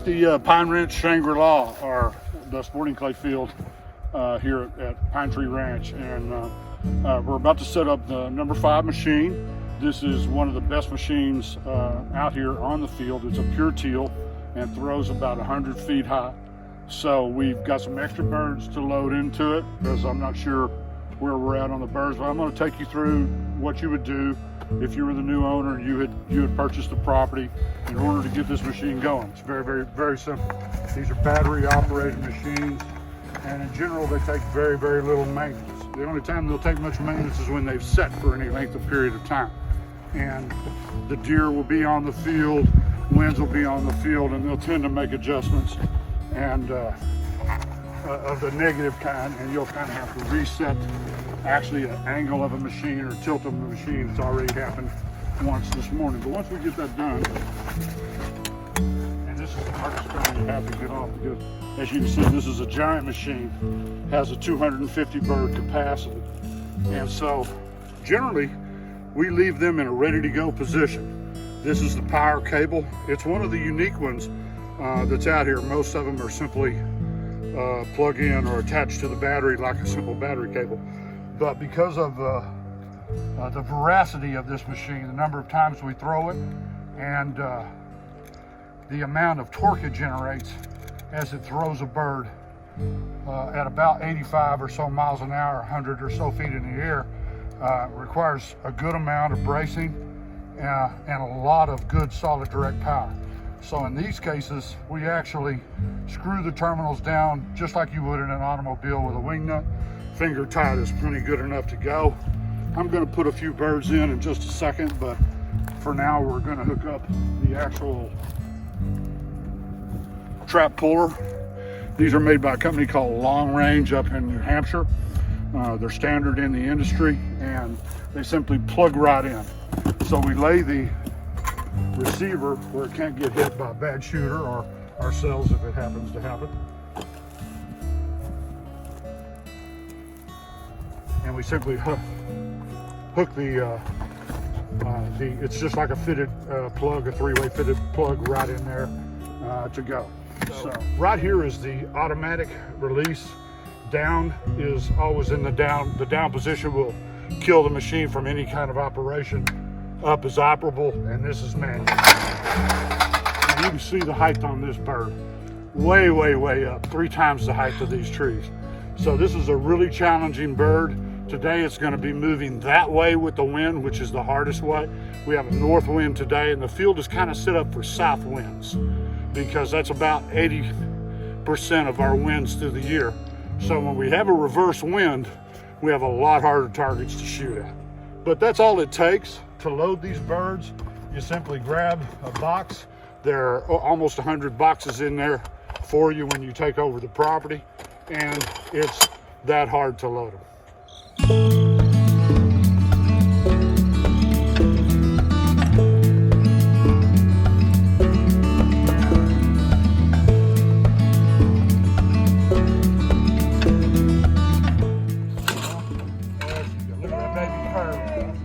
at the Pine Ridge Shangri-La, or the sporting clay field here at Pine Tree Ranch, and we're about to set up the number 5 machine. This is one of the best machines out here on the field. It's a pure teal and throws about 100 feet high. So we've got some extra birds to load into it, because I'm not sure where we're at on the birds, but I'm going to take you through what you would do if you were the new owner and you had purchased the property in order to get this machine going. It's very simple. These are battery operated machines, and in general they take very little maintenance. The only time they'll take much maintenance is when they've set for any length of period of time. And the deer will be on the field, winds will be on the field, and they'll tend to make adjustments and of the negative kind, and you'll kind of have to reset actually an angle of a machine or tilt of the machine. It's already happened once this morning. But once we get that done, and this is the hardest thing you have to get off, because as you can see, this is a giant machine, has a 250 bird capacity. And so generally we leave them in a ready to go position. This is the power cable. It's one of the unique ones that's out here. Most of them are simply plug in or attached to the battery like a simple battery cable. But because of the veracity of this machine, the number of times we throw it, and the amount of torque it generates as it throws a bird at about 85 or so miles an hour, 100 or so feet in the air, requires a good amount of bracing and a lot of good solid direct power. So in these cases, we actually screw the terminals down just like you would in an automobile with a wing nut. Finger tight is plenty good enough to go. I'm going to put a few birds in just a second, but for now we're going to hook up the actual trap puller. These are made by a company called Long Range up in New Hampshire. They're standard in the industry, and they simply plug right in. So we lay the receiver where it can't get hit by a bad shooter or ourselves if it happens to happen. And we simply hook the it's just like a fitted plug, a 3-way fitted plug right in there to go. So right here is the automatic release. Down is always in the down. The down position will kill the machine from any kind of operation. Up is operable, and this is manual. And you can see the height on this bird. Way up, 3 times the height of these trees. So this is a really challenging bird. Today it's going to be moving that way with the wind, which is the hardest way. We have a north wind today, and the field is kind of set up for south winds because that's about 80% of our winds through the year. So when we have a reverse wind, we have a lot harder targets to shoot at. But that's all it takes to load these birds. You simply grab a box. There are almost 100 boxes in there for you when you take over the property, and it's that hard to load them.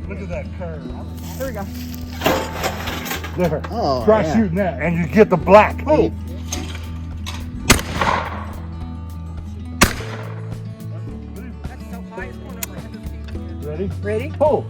Look at that curve. Here we go. There. Oh, try yeah. shooting that, and you get the black. Oh. That's so high, it's going over 100 feet. Ready? Ready? Pull.